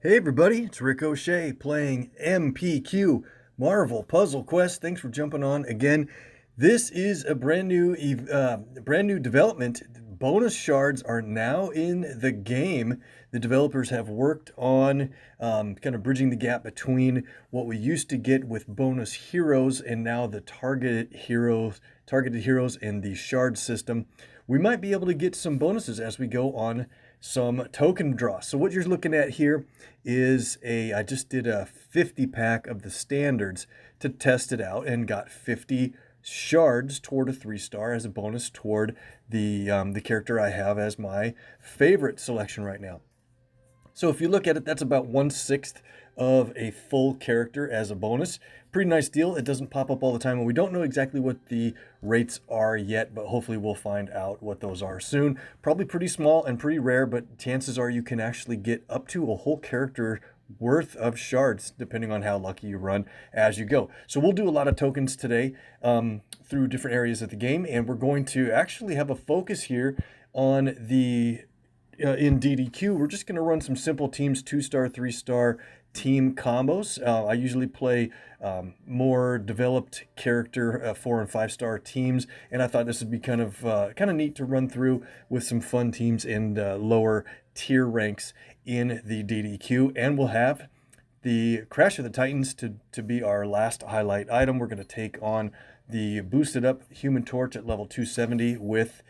Hey everybody, it's Rick O'Shea playing MPQ Marvel Puzzle Quest. Thanks for jumping on again. This is a brand new development. Bonus shards are now in the game. The developers have worked on kind of bridging the gap between what we used to get with bonus heroes and now the targeted heroes in the shard system. We might be able to get some bonuses as we go on some token draw. So what you're looking at here is I just did a 50 pack of the standards to test it out and got 50 shards toward a 3-star as a bonus toward the character I have as my favorite selection right now. So if you look at it, that's about 1/6 of a full character as a bonus. Pretty nice deal. It doesn't pop up all the time, and we don't know exactly what the rates are yet, but hopefully we'll find out what those are soon. Probably pretty small and pretty rare, but chances are you can actually get up to a whole character worth of shards, depending on how lucky you run as you go. So we'll do a lot of tokens today through different areas of the game, and we're going to actually have a focus here on the in DDQ. We're just going to run some simple teams, 2-star, 3-star team combos. I usually play more developed character 4 and 5-star teams, and I thought this would be kind of neat to run through with some fun teams and lower tier ranks in the DDQ. And we'll have the Crash of the Titans to be our last highlight item. We're going to take on the boosted up Human Torch at level 270 with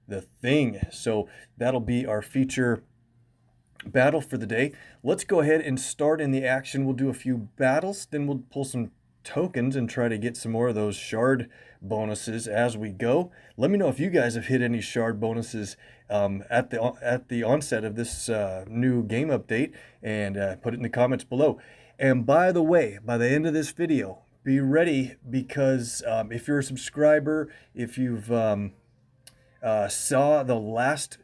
the Thing. So that'll be our feature battle for the day. Let's go ahead and start in the action. We'll do a few battles, then we'll pull some tokens and try to get some more of those shard bonuses as we go. Let me know if you guys have hit any shard bonuses at the onset of this new game update, and put it in the comments below. And by the way, by the end of this video, be ready, because if you're a subscriber, if you've saw the last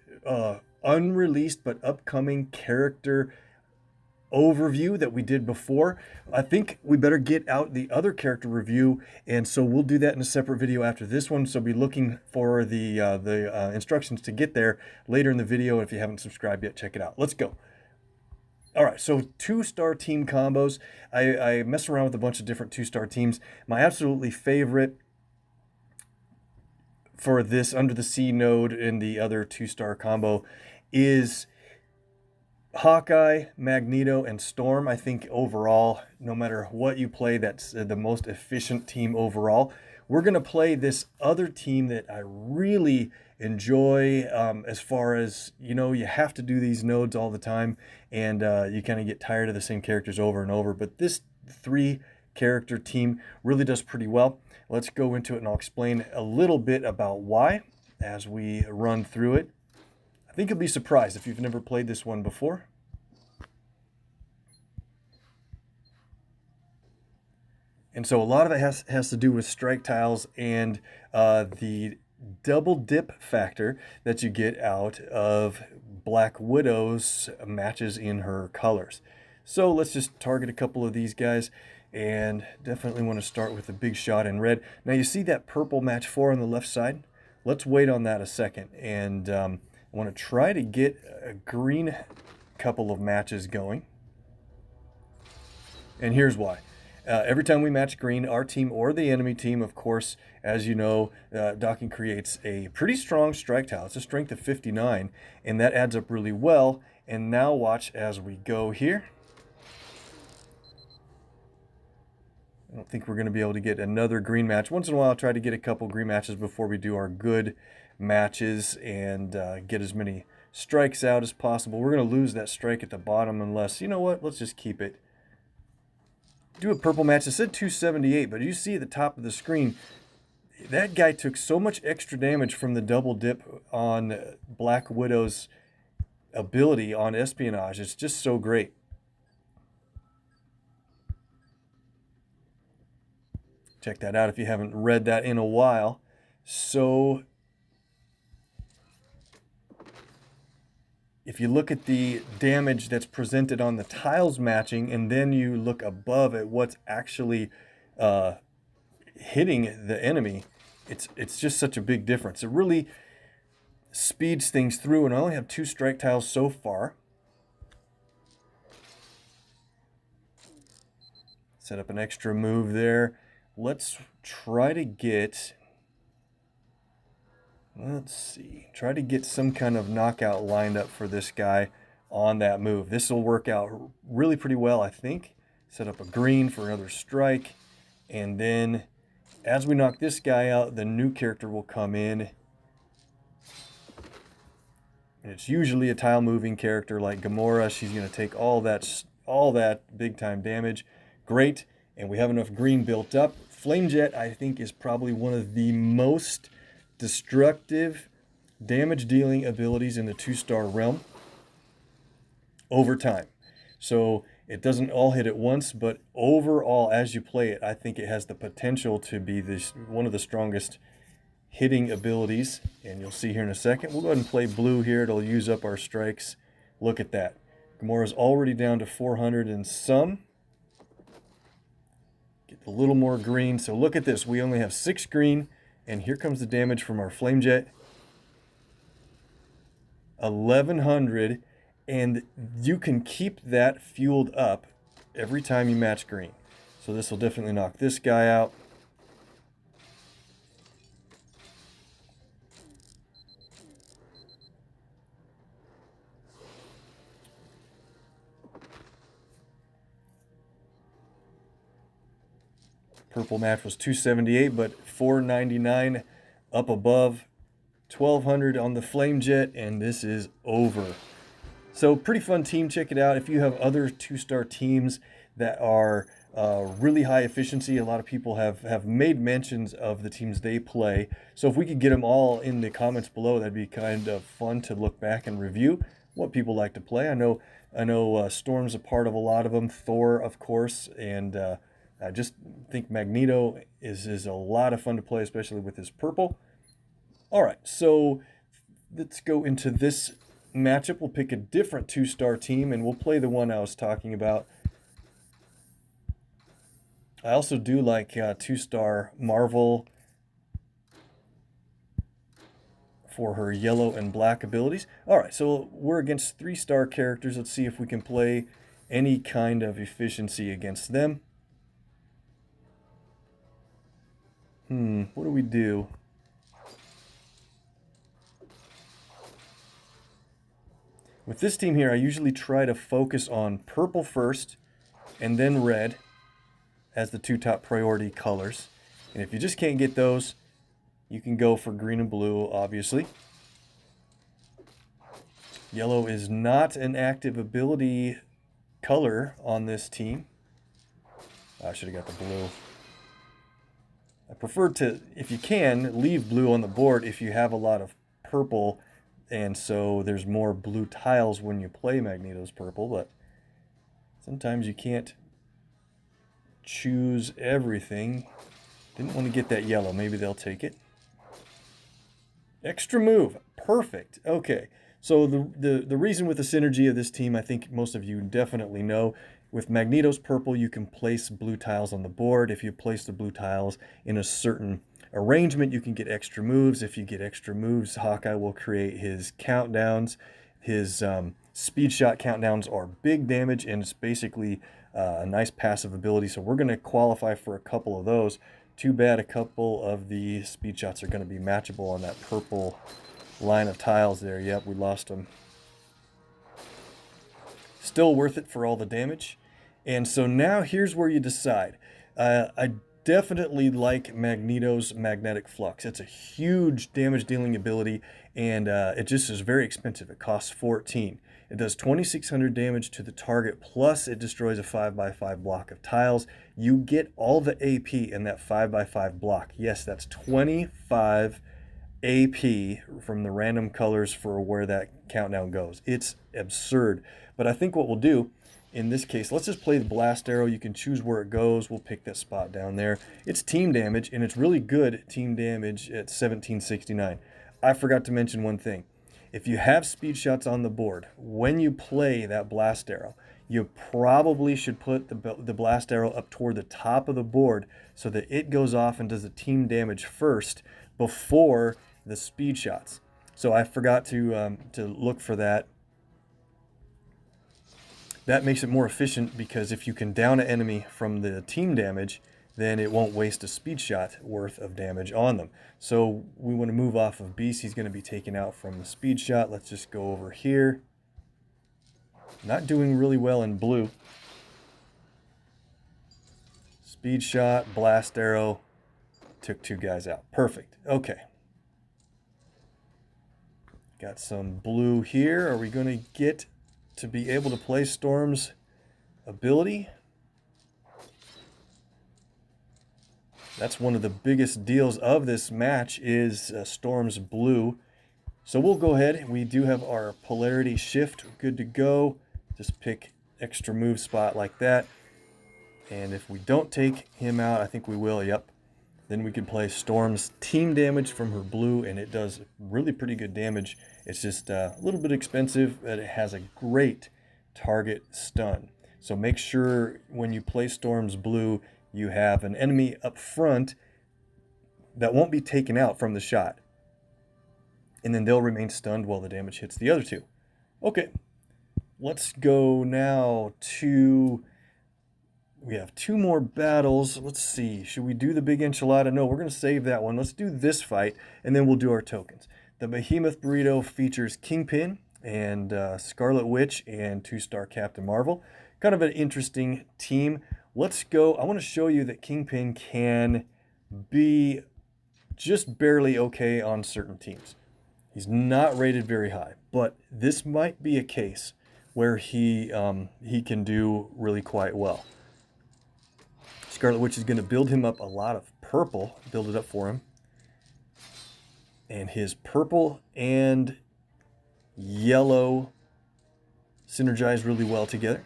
unreleased but upcoming character overview that we did before, I think we better get out the other character review, and so we'll do that in a separate video after this one. So be looking for the instructions to get there later in the video. If you haven't subscribed yet, check it out. Let's go. All right, so 2-star team combos. I mess around with a bunch of different 2-star teams. My absolutely favorite for this Under the Sea node in the other 2-star combo is Hawkeye, Magneto, and Storm. I think overall, no matter what you play, that's the most efficient team overall. We're going to play this other team that I really enjoy, as far as, you have to do these nodes all the time, and you kind of get tired of the same characters over and over. But this 3-character team really does pretty well. Let's go into it, and I'll explain a little bit about why as we run through it. I think you'll be surprised if you've never played this one before. And so a lot of it has to do with strike tiles and the double dip factor that you get out of Black Widow's matches in her colors. So let's just target a couple of these guys, and definitely want to start with a big shot in red. Now you see that purple match 4 on the left side? Let's wait on that a second, and I want to try to get a green couple of matches going. And here's why. Every time we match green, our team or the enemy team, of course, as you know, docking creates a pretty strong strike tile. It's a strength of 59, and that adds up really well. And now watch as we go here. I don't think we're going to be able to get another green match. Once in a while, I'll try to get a couple green matches before we do our good matches and get as many strikes out as possible. We're going to lose that strike at the bottom unless, you know what, let's just keep it. Do a purple match. It said 278, but you see at the top of the screen, that guy took so much extra damage from the double dip on Black Widow's ability on espionage. It's just so great. Check that out if you haven't read that in a while. So if you look at the damage that's presented on the tiles matching, and then you look above at what's actually hitting the enemy, it's just such a big difference. It really speeds things through, and I only have 2 strike tiles so far. Set up an extra move there. Let's try to get, try to get some kind of knockout lined up for this guy on that move. This will work out really pretty well, I think. Set up a green for another strike. And then as we knock this guy out, the new character will come in. And it's usually a tile moving character like Gamora. She's going to take all that big time damage. Great. And we have enough green built up. Flame Jet, I think, is probably one of the most destructive damage dealing abilities in the 2-star realm over time. So it doesn't all hit at once, but overall, as you play it, I think it has the potential to be one of the strongest hitting abilities. And you'll see here in a second. We'll go ahead and play blue here. It'll use up our strikes. Look at that. Gamora's already down to 400 and some. Get a little more green. So look at this. We only have 6 green. And here comes the damage from our Flame Jet. 1100. And you can keep that fueled up every time you match green. So this will definitely knock this guy out. Purple match was 278, but 499 up above, 1200 on the Flame Jet, and this is over. So pretty fun team. Check it out. If you have other 2-star teams that are really high efficiency, a lot of people have made mentions of the teams they play. So if we could get them all in the comments below, that'd be kind of fun to look back and review what people like to play. I know Storm's a part of a lot of them. Thor, of course, and I just think Magneto is a lot of fun to play, especially with his purple. All right, so let's go into this matchup. We'll pick a different 2-star team, and we'll play the one I was talking about. I also do like 2-star Marvel for her yellow and black abilities. All right, so we're against 3-star characters. Let's see if we can play any kind of efficiency against them. What do we do? With this team here, I usually try to focus on purple first and then red as the 2 top priority colors. And if you just can't get those, you can go for green and blue, obviously. Yellow is not an active ability color on this team. I should have got the blue. I prefer to, if you can, leave blue on the board if you have a lot of purple, and so there's more blue tiles when you play Magneto's purple, but sometimes you can't choose everything. Didn't want to get that yellow. Maybe they'll take it. Extra move. Perfect. Okay. So the reason with the synergy of this team, I think most of you definitely know. With Magneto's purple, you can place blue tiles on the board. If you place the blue tiles in a certain arrangement, you can get extra moves. If you get extra moves, Hawkeye will create his countdowns. His speed shot countdowns are big damage, and it's basically a nice passive ability. So we're going to qualify for a couple of those. Too bad a couple of the speed shots are going to be matchable on that purple line of tiles there. Yep, we lost them. Still worth it for all the damage. And so now here's where you decide. I definitely like Magneto's Magnetic Flux. It's a huge damage dealing ability, and it just is very expensive. It costs 14. It does 2,600 damage to the target, plus it destroys a 5x5 block of tiles. You get all the AP in that 5x5 block. Yes, that's 25 AP from the random colors for where that countdown goes. It's absurd. But I think what we'll do in this case, let's just play the blast arrow. You can choose where it goes. We'll pick that spot down there. It's team damage, and it's really good team damage at 1769. I forgot to mention one thing. If you have speed shots on the board, when you play that blast arrow, you probably should put the blast arrow up toward the top of the board so that it goes off and does the team damage first before the speed shots. So I forgot to look for that. That makes it more efficient because if you can down an enemy from the team damage, then it won't waste a speed shot worth of damage on them. So we want to move off of Beast. He's going to be taken out from the speed shot. Let's just go over here. Not doing really well in blue. Speed shot, blast arrow, took 2 guys out. Perfect. Okay. Got some blue here. Are we going to get to be able to play Storm's ability? That's one of the biggest deals of this match is Storm's blue. So we'll go ahead. We do have our polarity shift good to go. Just pick extra move spot like that. And if we don't take him out, I think we will, yep. Then we can play Storm's team damage from her blue, and it does really pretty good damage. It's just a little bit expensive, but it has a great target stun. So make sure when you play Storm's blue, you have an enemy up front that won't be taken out from the shot. And then they'll remain stunned while the damage hits the other 2. Okay, let's go now to... We have 2 more battles. Let's see. Should we do the big enchilada? No, we're going to save that one. Let's do this fight, and then we'll do our tokens. The Behemoth Burrito features Kingpin and Scarlet Witch and 2-star Captain Marvel. Kind of an interesting team. Let's go. I want to show you that Kingpin can be just barely okay on certain teams. He's not rated very high, but this might be a case where he can do really quite well. Scarlet Witch is going to build him up a lot of purple, build it up for him. And his purple and yellow synergize really well together.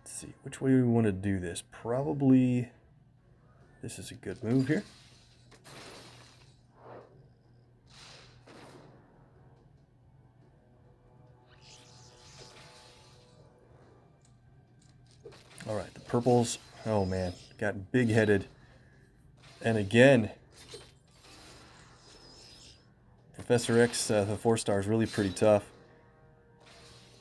Let's see, which way do we want to do this? Probably, this is a good move here. All right, the purples, oh man, got big-headed. And again, Professor X, the 4-star, is really pretty tough.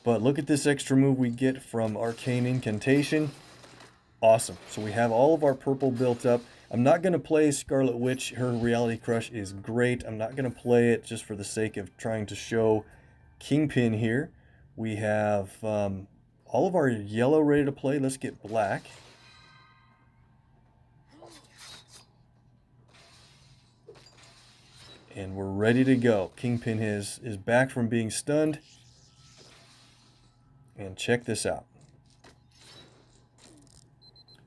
But look at this extra move we get from Arcane Incantation. Awesome. So we have all of our purple built up. I'm not going to play Scarlet Witch. Her Reality Crush is great. I'm not going to play it just for the sake of trying to show Kingpin here. We have... all of our yellow ready to play. Let's get black. And we're ready to go. Kingpin is back from being stunned. And check this out.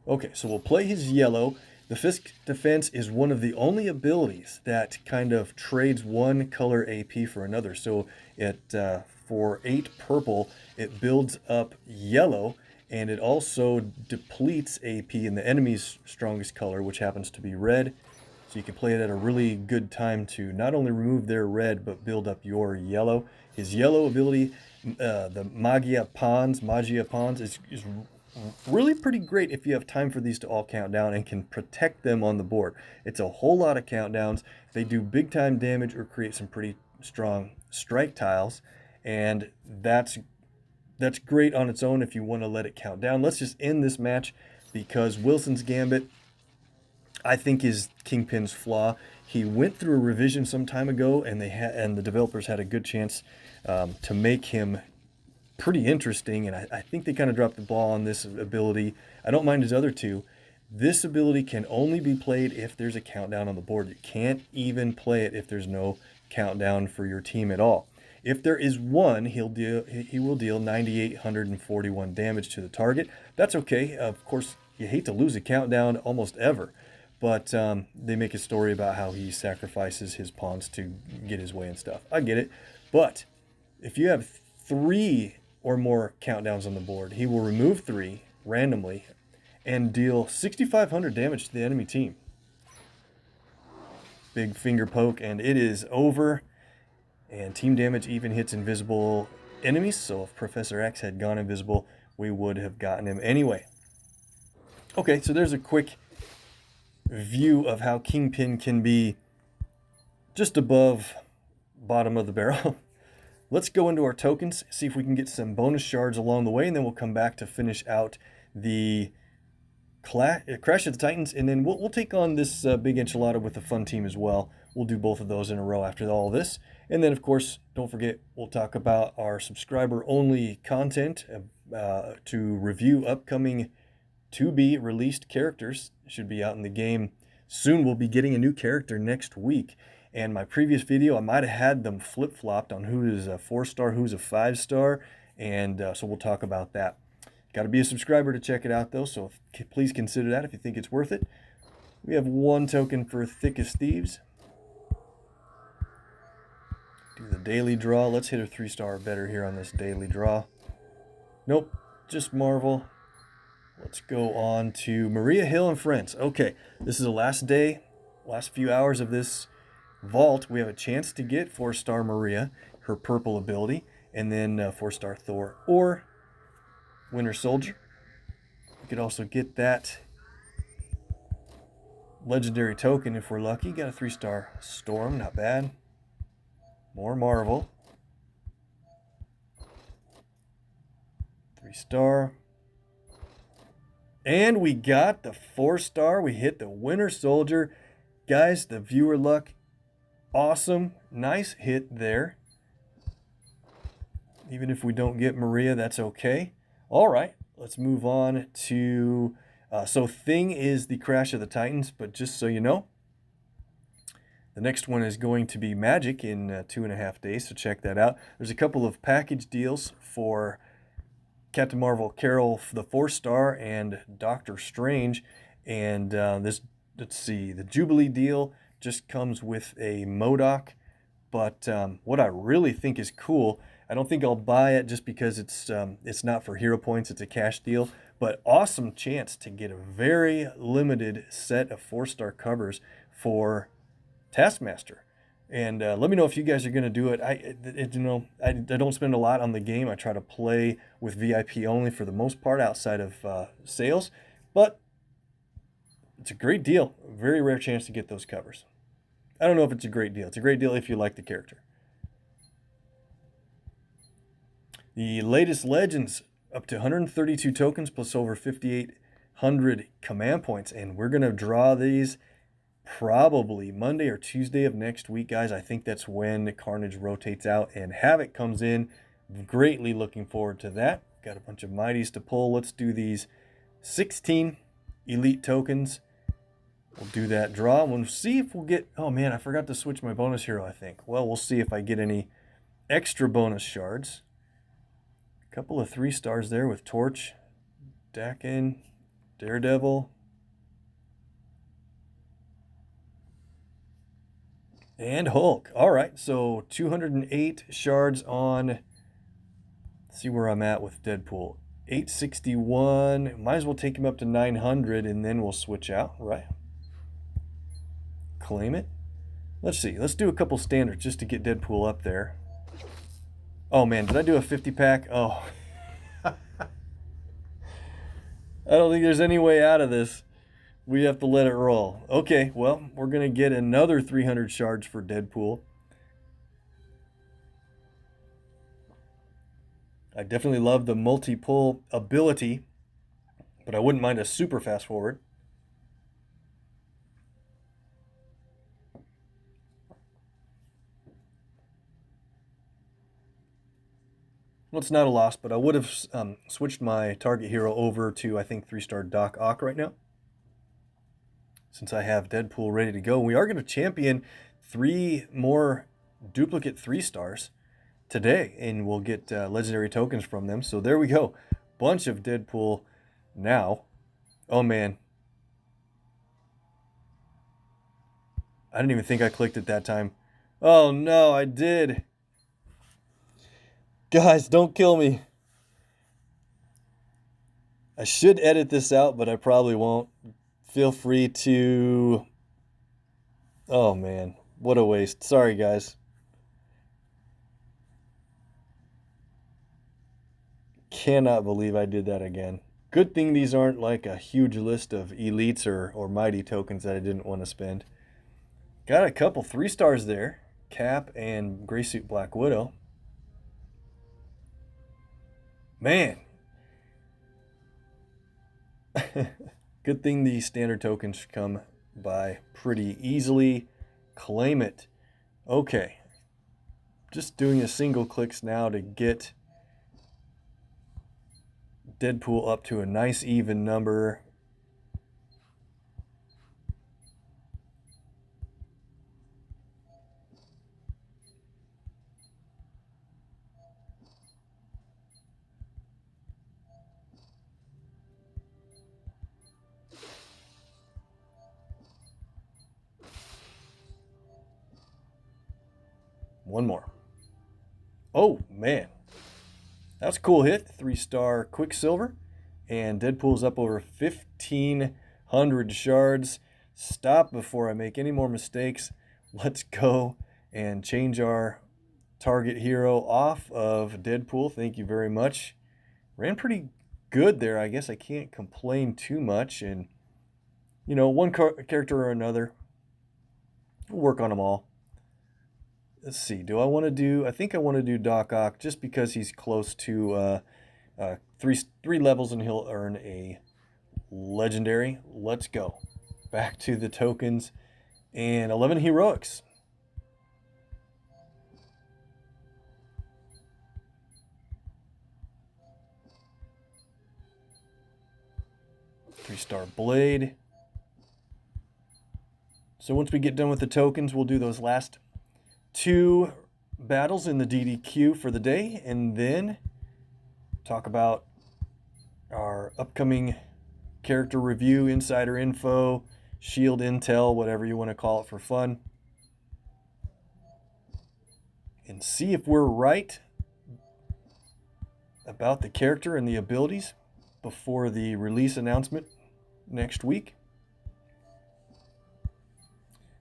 Okay, so we'll play his yellow. The Fisk Defense is one of the only abilities that kind of trades one color AP for another. So it for 8 purple, it builds up yellow, and it also depletes AP in the enemy's strongest color, which happens to be red. So you can play it at a really good time to not only remove their red, but build up your yellow. His yellow ability, the Magia Pawns, is really pretty great if you have time for these to all count down and can protect them on the board. It's a whole lot of countdowns. They do big time damage or create some pretty strong strike tiles, and that's great on its own if you want to let it count down. Let's just end this match because Wilson's Gambit, I think, is Kingpin's flaw. He went through a revision some time ago, and the developers had a good chance to make him pretty interesting, and I think they kind of dropped the ball on this ability. I don't mind his other 2. This ability can only be played if there's a countdown on the board. You can't even play it if there's no countdown for your team at all. If there is one, he will deal 9,841 damage to the target. That's okay. Of course, you hate to lose a countdown almost ever, but they make a story about how he sacrifices his pawns to get his way and stuff. I get it. But if you have 3 or more countdowns on the board, he will remove 3 randomly and deal 6,500 damage to the enemy team. Big finger poke, and it is over. And team damage even hits invisible enemies, so if Professor X had gone invisible, we would have gotten him anyway. Okay, so there's a quick view of how Kingpin can be just above bottom of the barrel. let's go into our tokens, see if we can get some bonus shards along the way, and then we'll come back to finish out the Crash of the Titans, and then we'll take on this big enchilada with the fun team as well. We'll do both of those in a row after all this. And then, of course, don't forget, we'll talk about our subscriber-only content to review upcoming to-be-released characters. Should be out in the game soon. We'll be getting a new character next week. And my previous video, I might have had them flip-flopped on who is a 4-star, who's a 5-star, and so we'll talk about that. Got to be a subscriber to check it out, though, so please consider that if you think it's worth it. We have one token for Thick as Thieves. Do the daily draw. Let's hit a 3-star or better here on this daily draw. Nope, just Marvel. Let's go on to Maria Hill and Friends. Okay, this is the last day, last few hours of this vault. We have a chance to get 4-star Maria, her purple ability, and then 4-star Thor or Winter Soldier. We could also get that legendary token if we're lucky. Got a 3-star Storm, not bad. More Marvel. 3-star. And we got the 4-star. We hit the Winter Soldier. Guys, the viewer luck, awesome. Nice hit there. Even if we don't get Maria, that's okay. All right, let's move on to, so Thing is the Crash of the Titans, but just so you know, the next one is going to be Magic in 2.5 days, so check that out. There's a couple of package deals for Captain Marvel, Carol, the 4-star, and Doctor Strange, and this, let's see, the Jubilee deal just comes with a MODOK, but what I really think is cool, I don't think I'll buy it just because it's not for hero points, it's a cash deal, but awesome chance to get a very limited set of 4-star covers for Taskmaster. And let me know if you guys are going to do it. I don't spend a lot on the game. I try to play with VIP only for the most part outside of sales, but it's a great deal. A very rare chance to get those covers. I don't know if it's a great deal. It's a great deal if you like the character. The latest Legends, up to 132 tokens plus over 5,800 command points. And we're going to draw these probably Monday or Tuesday of next week, guys. I think that's when Carnage rotates out and Havoc comes in. Greatly looking forward to that. Got a bunch of Mighties to pull. Let's do these 16 Elite tokens. We'll do that draw. We'll see if we'll get... Oh, man, I forgot to switch my bonus hero, I think. Well, we'll see if I get any extra bonus shards. Couple of 3-stars there with Torch, Dakin, Daredevil, and Hulk. All right, so 208 shards on, let's see where I'm at with Deadpool. 861, might as well take him up to 900 and then we'll switch out, right? Claim it. Let's see, let's do a couple standards just to get Deadpool up there. Oh man, did I do a 50-pack? Oh. I don't think there's any way out of this. We have to let it roll. Okay, well, we're going to get another 300 shards for Deadpool. I definitely love the multi-pull ability, but I wouldn't mind a super fast forward. Well, it's not a loss, but I would have switched my target hero over to, I think, 3-star Doc Ock right now, since I have Deadpool ready to go. We are going to champion 3 more duplicate 3-stars today, and we'll get legendary tokens from them. So there we go. Bunch of Deadpool now. Oh, man. I didn't even think I clicked it that time. Oh, no, I did. Guys, don't kill me. I should edit this out, but I probably won't. Feel free to... Oh, man. What a waste. Sorry, guys. Cannot believe I did that again. Good thing these aren't like a huge list of elites or mighty tokens that I didn't want to spend. Got a couple 3-stars there. Cap and Grey Suit Black Widow. Man. Good thing the standard tokens come by pretty easily. Claim it. Okay. Just doing a single clicks now to get Deadpool up to a nice even number. One more. Oh, man. That's a cool hit. 3-star Quicksilver. And Deadpool's up over 1,500 shards. Stop before I make any more mistakes. Let's go and change our target hero off of Deadpool. Thank you very much. Ran pretty good there. I guess I can't complain too much. And, you know, one character or another, we'll work on them all. Let's see. Do I want to do... I think I want to do Doc Ock just because he's close to three levels and he'll earn a legendary. Let's go. Back to the tokens. And 11 heroics. Three-star Blade. So once we get done with the tokens, we'll do those last 2 battles in the DDQ for the day, and then talk about our upcoming character review, insider info, shield intel, whatever you want to call it for fun, and see if we're right about the character and the abilities before the release announcement next week.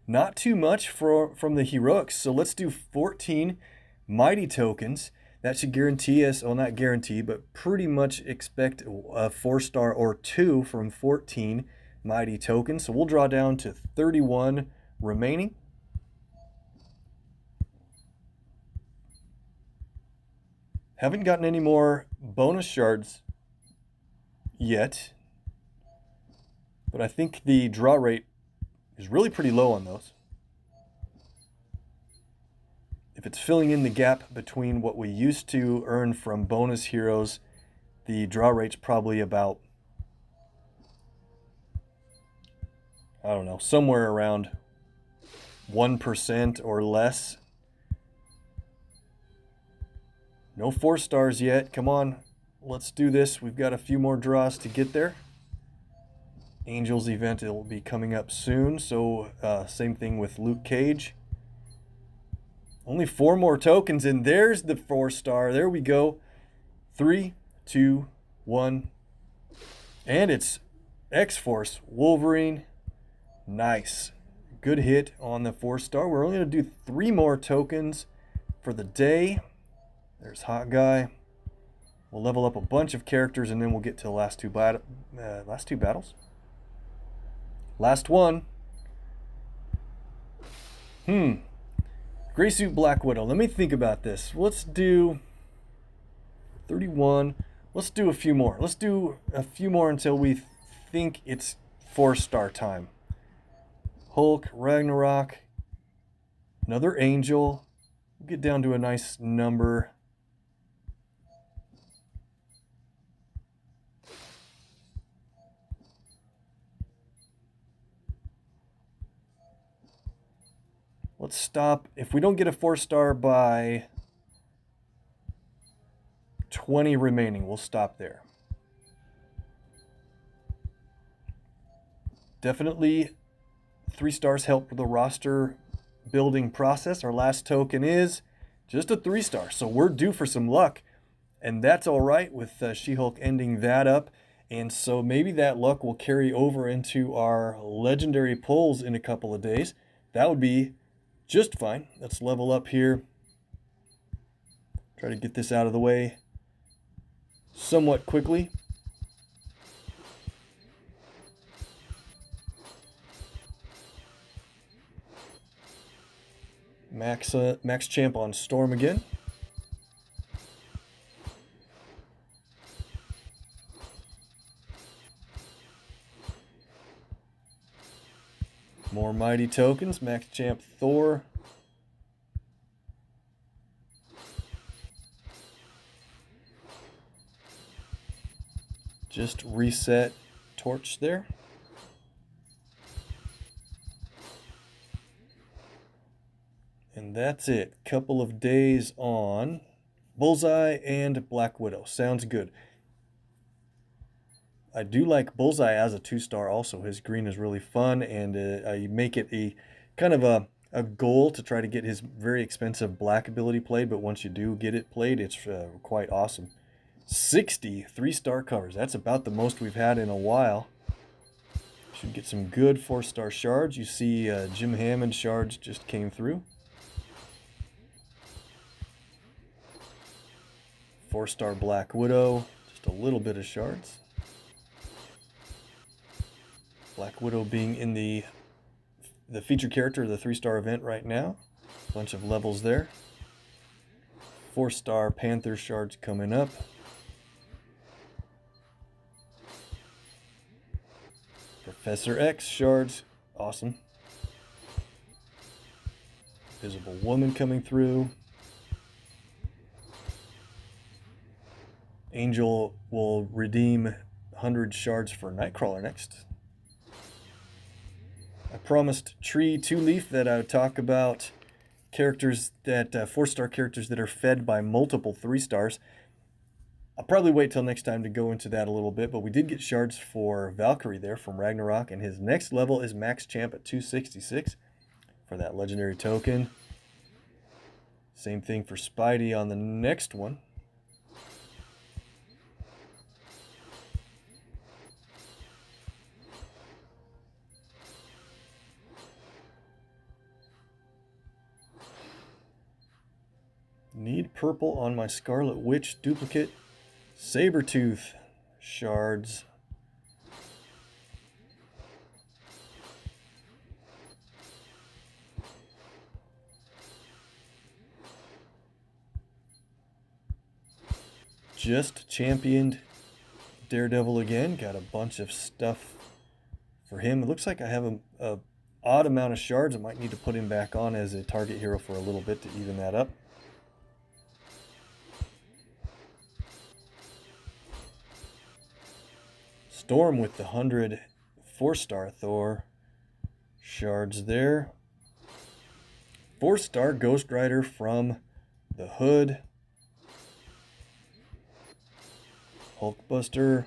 Not too much from the heroics, so let's do 14 mighty tokens. That should guarantee us, well, not guarantee, but pretty much expect a 4-star or 2 from 14 mighty tokens. So we'll draw down to 31 remaining. Haven't gotten any more bonus shards yet, but I think the draw rate is really pretty low on those. If it's filling in the gap between what we used to earn from bonus heroes, the draw rate's probably about, I don't know, somewhere around 1% or less. No 4-stars yet. Come on, let's do this. We've got a few more draws to get there. Angel's event will be coming up soon, so same thing with Luke Cage. Only 4 more tokens, and there's the 4-star. There we go. 3, 2, 1. And it's X-Force Wolverine. Nice. Good hit on the 4-star. We're only going to do 3 more tokens for the day. There's Hot Guy. We'll level up a bunch of characters, and then we'll get to the last two battles. Last one. Gray Suit Black Widow. Let me think about this. Let's do 31. Let's do a few more. Let's do a few more until we think it's 4-star time. Hulk, Ragnarok, another Angel. We'll get down to a nice number. Let's stop. If we don't get a 4-star by 20 remaining, we'll stop there. Definitely 3 stars help with the roster building process. Our last token is just a 3-star, so we're due for some luck. And that's all right with She-Hulk ending that up. And so maybe that luck will carry over into our legendary pulls in a couple of days. That would be just fine. Let's level up here. Try to get this out of the way somewhat quickly. Max Champ on Storm again. More mighty tokens. Max Champ Thor. Just reset Torch there. And that's it. Couple of days on Bullseye and Black Widow. Sounds good. I do like Bullseye as a 2-star also. His green is really fun, and I make it a kind of a goal to try to get his very expensive black ability played, but once you do get it played, it's quite awesome. 60 3-star covers. That's about the most we've had in a while. Should get some good 4-star shards. You see Jim Hammond shards just came through. 4-star Black Widow. Just a little bit of shards. Black Widow being in the featured character of the 3-star event right now. Bunch of levels there. 4-star Panther shards coming up. Professor X shards, awesome. Visible Woman coming through. Angel will redeem 100 shards for Nightcrawler next. I promised Tree 2-Leaf that I would talk about characters that 4-star characters that are fed by multiple 3-stars. I'll probably wait till next time to go into that a little bit, but we did get shards for Valkyrie there from Ragnarok, and his next level is Max Champ at 266 for that legendary token. Same thing for Spidey on the next one. Need purple on my Scarlet Witch duplicate. Sabretooth shards. Just championed Daredevil again. Got a bunch of stuff for him. It looks like I have a odd amount of shards. I might need to put him back on as a target hero for a little bit to even that up. Storm with the 100 4-star Thor shards there. 4-star Ghost Rider from the Hood. Hulkbuster.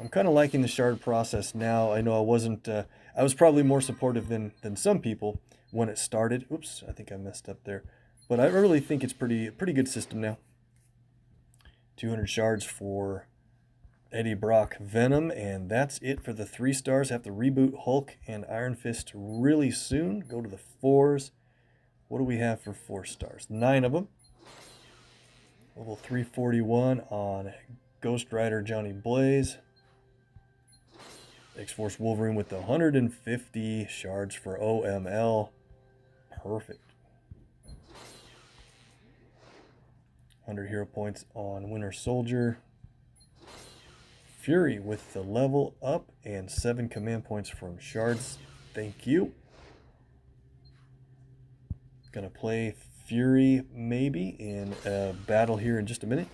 I'm kind of liking the shard process now. I know I wasn't, I was probably more supportive than some people when it started. Oops, I think I messed up there. But I really think it's pretty good system now. 200 shards for Eddie Brock Venom, and that's it for the 3-stars. Have to reboot Hulk and Iron Fist really soon. Go to the 4s. What do we have for 4-stars? 9 of them. Level 341 on Ghost Rider Johnny Blaze. X-Force Wolverine with the 150 shards for OML. Perfect. 100 hero points on Winter Soldier. Fury with the level up and 7 command points from Shards. Thank you. Gonna play Fury maybe in a battle here in just a minute.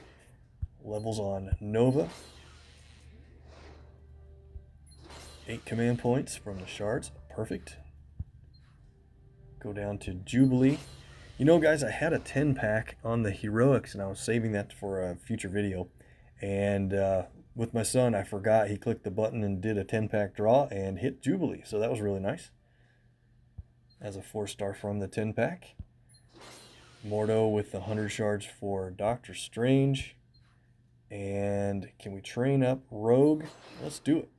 Levels on Nova. 8 command points from the Shards. Perfect. Go down to Jubilee. You know, guys, I had a 10-pack on the Heroics, and I was saving that for a future video. And with my son, I forgot. He clicked the button and did a 10-pack draw and hit Jubilee. So that was really nice. As a 4-star from the 10-pack. Mordo with the 100 shards for Doctor Strange. And can we train up Rogue? Let's do it.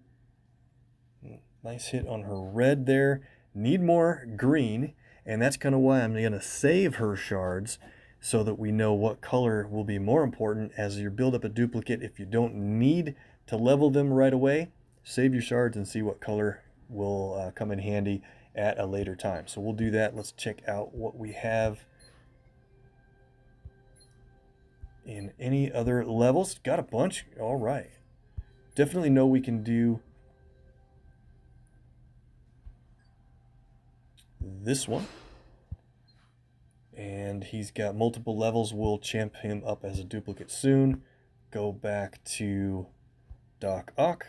Nice hit on her red there. Need more green. And that's kind of why I'm going to save her shards, so that we know what color will be more important as you build up a duplicate. If you don't need to level them right away, save your shards and see what color will come in handy at a later time. So we'll do that. Let's check out what we have in any other levels. Got a bunch. All right. Definitely know we can do this one. And he's got multiple levels. We'll champ him up as a duplicate soon. Go back to Doc Ock.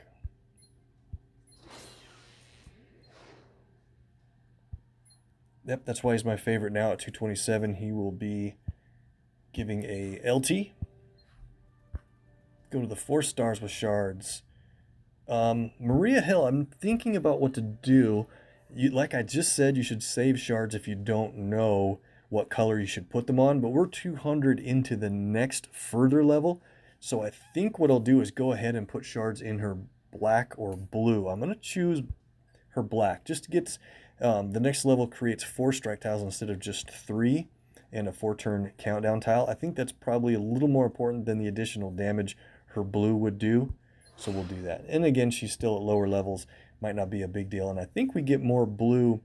Yep, that's why he's my favorite now at 227. He will be giving a LT. Go to the 4 stars with Shards. Maria Hill, I'm thinking about what to do. Like I just said, you should save Shards if you don't know what color you should put them on, but we're 200 into the next further level. So I think what I'll do is go ahead and put Shards in her black or blue. I'm going to choose her black just to get the next level creates 4 strike tiles instead of just 3 and a 4-turn countdown tile. I think that's probably a little more important than the additional damage her blue would do. So we'll do that. And again, she's still at lower levels. Might not be a big deal. And I think we get more blue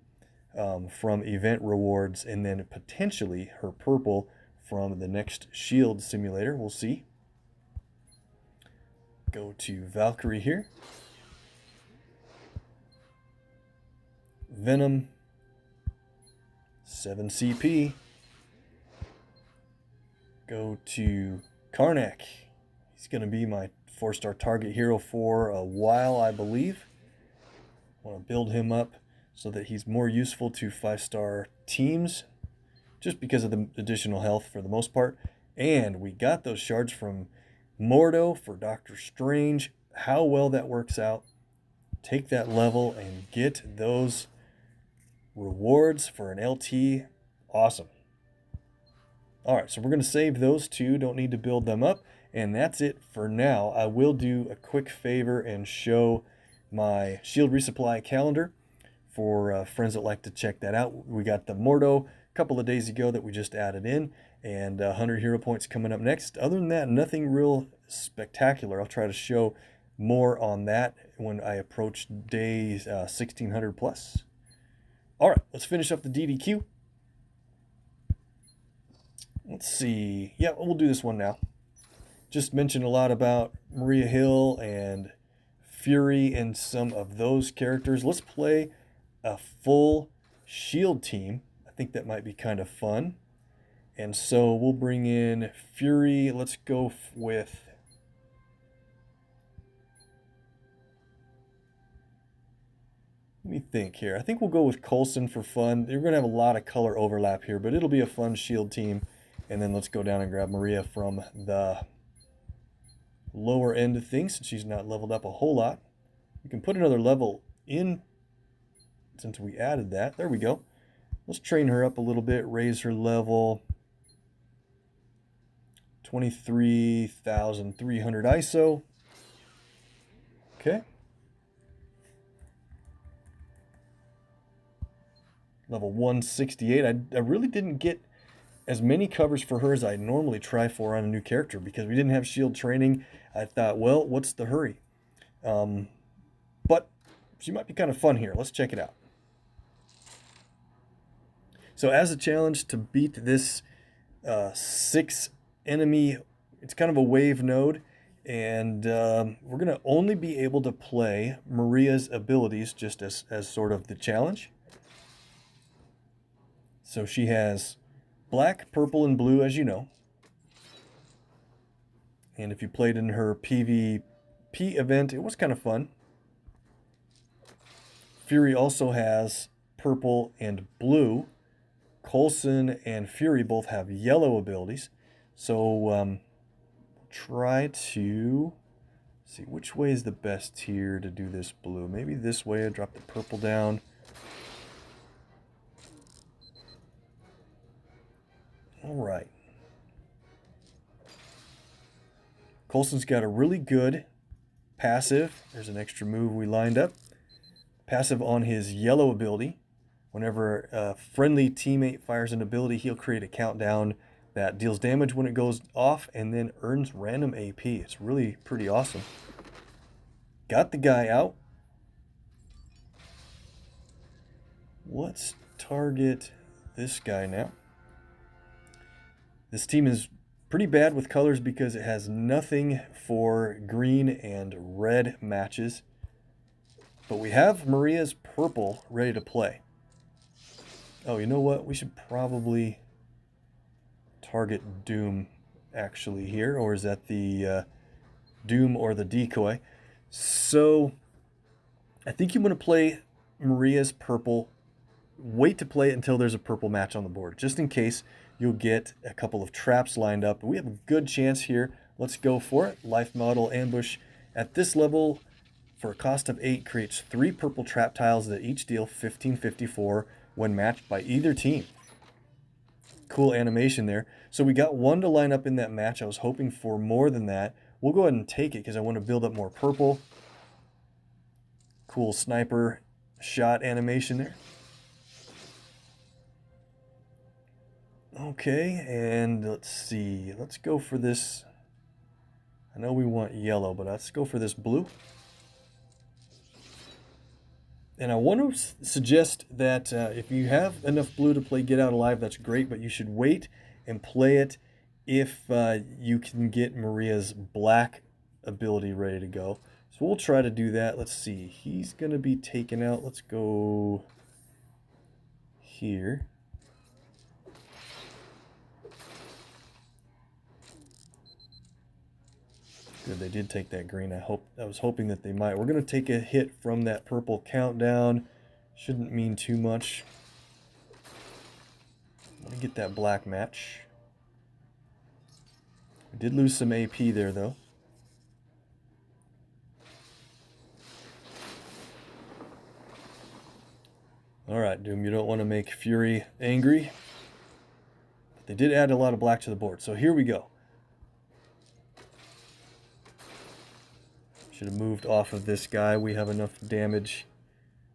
from event rewards and then potentially her purple from the next shield simulator. We'll see. Go to Valkyrie here. Venom. 7 CP. Go to Karnak. He's going to be my 4-star target hero for a while, I believe. I want to build him up so that he's more useful to 5-star teams, just because of the additional health for the most part. And we got those shards from Mordo for Doctor Strange. How well that works out. Take that level and get those rewards for an LT. Awesome. All right, so we're going to save those 2. Don't need to build them up. And that's it for now. I will do a quick favor and show my shield resupply calendar for friends that like to check that out. We got the Mordo a couple of days ago that we just added in, and 100 hero points coming up next. Other than that, nothing real spectacular. I'll try to show more on that when I approach day 1600 plus. All right, let's finish up the DDQ. Let's see. Yeah, we'll do this one now. Just mentioned a lot about Maria Hill and Fury and some of those characters. Let's play a full shield team. I think that might be kind of fun. And so we'll bring in Fury. Let's go with... Let me think here. I think we'll go with Coulson for fun. You're going to have a lot of color overlap here, but it'll be a fun shield team. And then let's go down and grab Maria from the lower end of things, since she's not leveled up a whole lot. We can put another level in since we added that. There we go. Let's train her up a little bit, raise her level. 23,300 ISO. Okay. Level 168. I really didn't get as many covers for her as I normally try for on a new character because we didn't have shield training. I thought, well, what's the hurry? But she might be kind of fun here. Let's check it out. So as a challenge to beat this 6 enemy, it's kind of a wave node, and we're going to only be able to play Maria's abilities just as sort of the challenge. So she has black, purple, and blue, as you know. And if you played in her PvP event, it was kind of fun. Fury also has purple and blue. Coulson and Fury both have yellow abilities. So try to see which way is the best here to do this blue. Maybe this way. I drop the purple down. All right. Coulson's got a really good passive. There's an extra move we lined up. Passive on his yellow ability. Whenever a friendly teammate fires an ability, he'll create a countdown that deals damage when it goes off and then earns random AP. It's really pretty awesome. Got the guy out. Let's target this guy now. This team is pretty bad with colors because it has nothing for green and red matches. But we have Maria's purple ready to play. Oh, you know what? We should probably target Doom actually here, or is that the Doom or the decoy? So I think you want to play Maria's purple. Wait to play it until there's a purple match on the board, just in case you'll get a couple of traps lined up. We have a good chance here. Let's go for it. Life model ambush at this level for a cost of 8 creates 3 purple trap tiles that each deal 1554 when matched by either team. Cool animation there. So we got 1 to line up in that match. I was hoping for more than that. We'll go ahead and take it because I want to build up more purple. Cool sniper shot animation there. Okay, and let's see. Let's go for this. I know we want yellow, but let's go for this blue. And I want to suggest that if you have enough blue to play Get Out Alive, that's great, but you should wait and play it if you can get Maria's black ability ready to go. So we'll try to do that. Let's see. He's going to be taken out. Let's go here. Good, they did take that green. I was hoping that they might. We're going to take a hit from that purple countdown. Shouldn't mean too much. Let me get that black match. We did lose some AP there, though. Alright, Doom, you don't want to make Fury angry. But they did add a lot of black to the board, so here we go. Should have moved off of this guy. We have enough damage.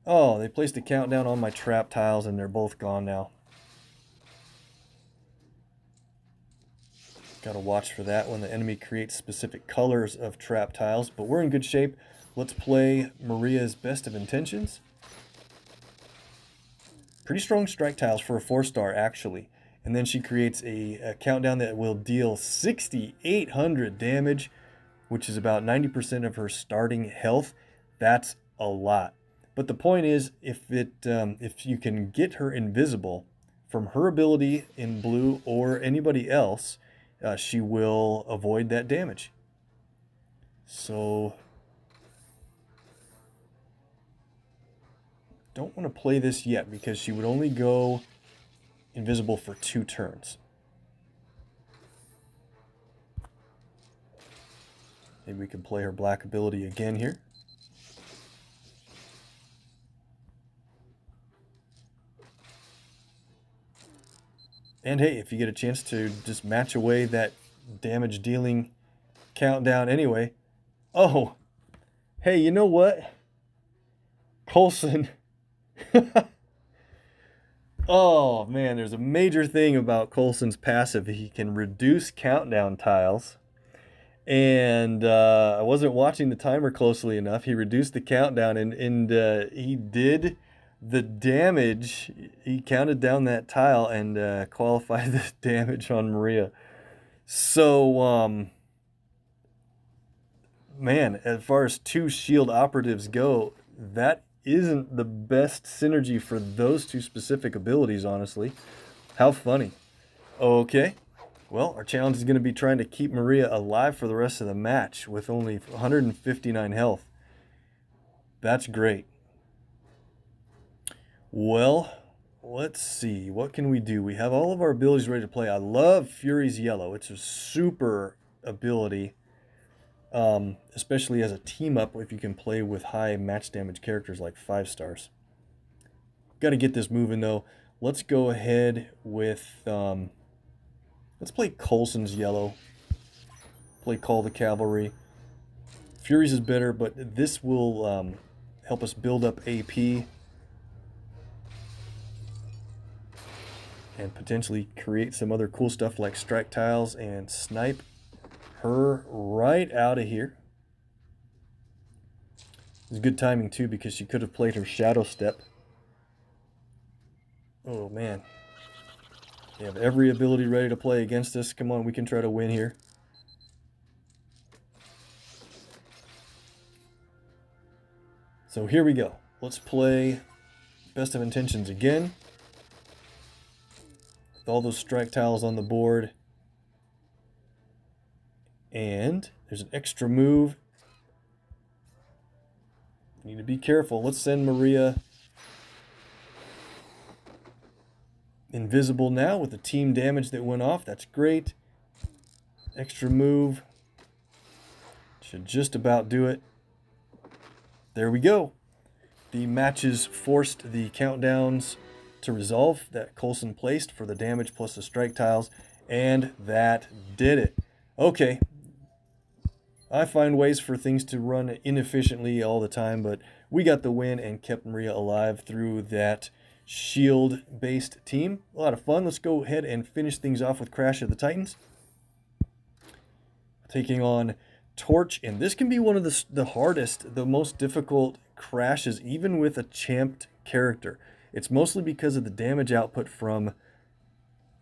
Oh, they placed a countdown on my trap tiles, and they're both gone now. Gotta watch for that when the enemy creates specific colors of trap tiles, but we're in good shape. Let's play Maria's Best of Intentions. Pretty strong strike tiles for a 4-star, actually. And then she creates a countdown that will deal 6,800 damage, which is about 90% of her starting health. That's a lot. But the point is, if you can get her invisible from her ability in blue or anybody else, she will avoid that damage. So don't want to play this yet because she would only go invisible for 2 turns. Maybe we can play her black ability again here. And hey, if you get a chance to just match away that damage dealing countdown anyway. Oh, hey, you know what? Coulson. Oh, man, there's a major thing about Coulson's passive. He can reduce countdown tiles. And I wasn't watching the timer closely enough. He reduced the countdown, and he did the damage. He counted down that tile and qualified the damage on Maria. So, man, as far as 2 shield operatives go, that isn't the best synergy for those 2 specific abilities, honestly. How funny. Okay. Well, our challenge is going to be trying to keep Maria alive for the rest of the match with only 159 health. That's great. Well, let's see. What can we do? We have all of our abilities ready to play. I love Fury's Yellow. It's a super ability, especially as a team-up if you can play with high match damage characters like 5 stars. Got to get this moving, though. Let's go ahead with... let's play Coulson's Yellow. Play Call the Cavalry. Fury's is better, but this will help us build up AP. And potentially create some other cool stuff like strike tiles and snipe her right out of here. It's good timing too because she could have played her Shadow Step. Oh man. They have every ability ready to play against us. Come on, we can try to win here. So here we go. Let's play Best of Intentions again. all those strike tiles on the board. And there's an extra move. Need to be careful. Let's send Maria invisible now with the team damage that went off. That's great. Extra move. Should just about do it. There we go. The matches forced the countdowns to resolve that Coulson placed for the damage plus the strike tiles, and that did it. Okay. I find ways for things to run inefficiently all the time, but we got the win and kept Maria alive through that shield-based team. A lot of fun. Let's go ahead and finish things off with Crash of the Titans. Taking on Torch, and this can be one of the hardest, the most difficult crashes, even with a champed character. It's mostly because of the damage output from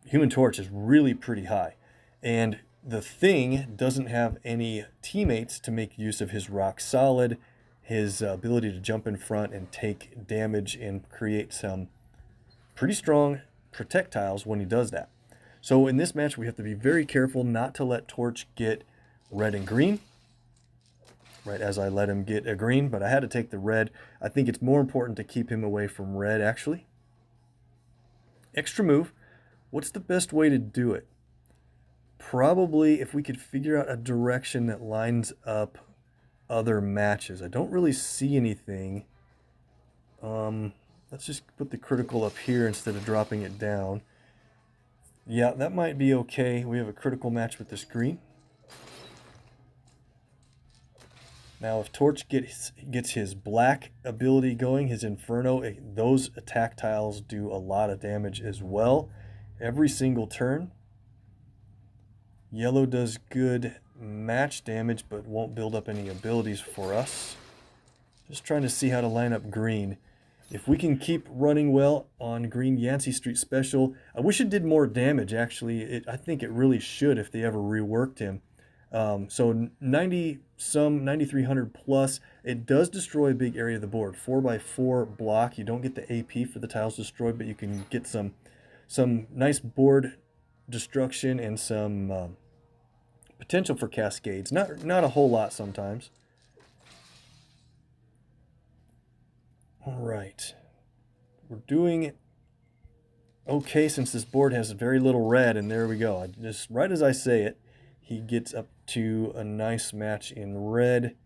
Human Torch is really pretty high. And the Thing doesn't have any teammates to make use of his rock solid, his ability to jump in front and take damage and create some pretty strong projectiles when he does that. So in this match, we have to be very careful not to let Torch get red and green, right as I let him get a green, but I had to take the red. I think it's more important to keep him away from red, actually. Extra move. What's the best way to do it? Probably if we could figure out a direction that lines up other matches. I don't really see anything. Let's just put the critical up here instead of dropping it down. Yeah, that might be okay. We have a critical match with this green. Now, if Torch gets his black ability going, his Inferno, those attack tiles do a lot of damage as well. Every single turn. Yellow does good match damage, but won't build up any abilities for us. Just trying to see how to line up green. If we can keep running well on green Yancey Street Special, I wish it did more damage, actually. I think it really should if they ever reworked him. So 9,300 plus. It does destroy a big area of the board. 4x4 block. You don't get the AP for the tiles destroyed, but you can get some nice board destruction and some potential for cascades. Not a whole lot sometimes. All right. We're doing okay since this board has very little red, and there we go. Just right as I say it, he gets up to a nice match in red.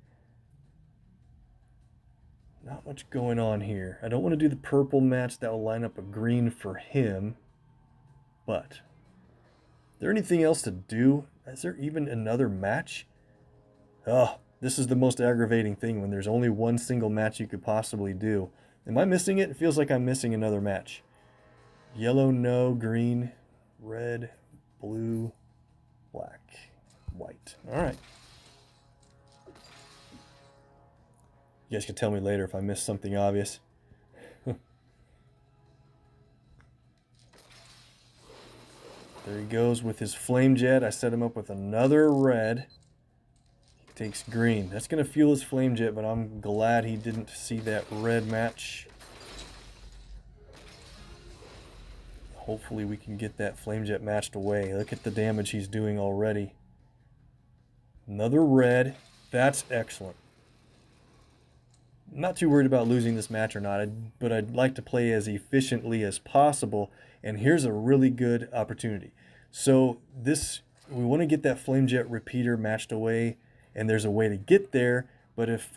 Not much going on here. I don't want to do the purple match. That will line up a green for him. But is there anything else to do? Is there even another match? Oh, this is the most aggravating thing when there's only one single match you could possibly do. Am I missing it? It feels like I'm missing another match. Yellow, no. Green, red, blue, black, white. All right. You guys can tell me later if I missed something obvious. There he goes with his flame jet. I set him up with another red. He takes green. That's going to fuel his flame jet, but I'm glad he didn't see that red match. Hopefully we can get that flame jet matched away. Look at the damage he's doing already. Another red. That's excellent. I'm not too worried about losing this match or not, but I'd like to play as efficiently as possible. And here's a really good opportunity. So we want to get that flame jet repeater matched away, and there's a way to get there. But if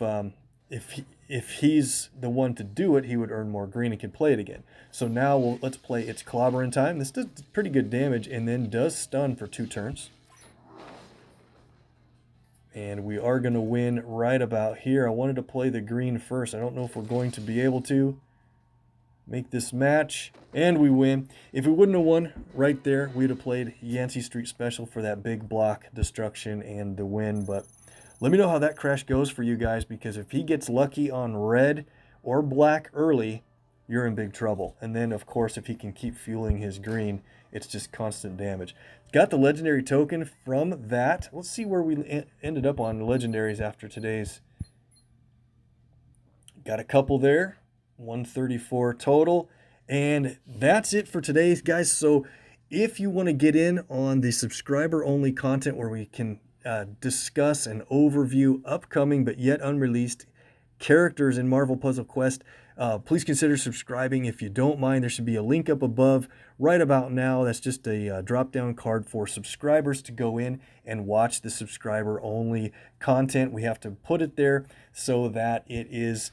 he's the one to do it, he would earn more green and can play it again. So now let's play It's Clobbering Time. This does pretty good damage and then does stun for 2 turns. And we are going to win right about here. I wanted to play the green first. I don't know if we're going to be able to make this match. And we win. If we wouldn't have won right there, we'd have played Yancey Street Special for that big block destruction and the win. But let me know how that crash goes for you guys, because if he gets lucky on red or black early, you're in big trouble. And then, of course, if he can keep fueling his green, it's just constant damage. Got the legendary token from that. Let's see where we ended up on legendaries after today's. Got a couple there. 134 total. And that's it for today, guys. So If you want to get in on the subscriber-only content where we can discuss and overview upcoming but yet unreleased characters in Marvel Puzzle Quest, please consider subscribing. If you don't mind, there should be a link up above right about now. That's just a drop-down card for subscribers to go in and watch the subscriber-only content. We have to put it there so that it is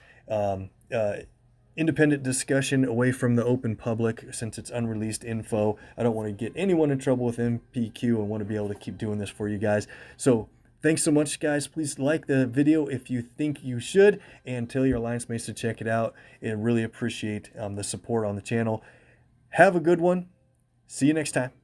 independent discussion away from the open public, since it's unreleased info. I don't want to get anyone in trouble with MPQ and want to be able to keep doing this for you guys. So thanks so much, guys. Please like the video if you think you should, and tell your alliance mates to check it out. I really appreciate the support on the channel. Have a good one. See you next time.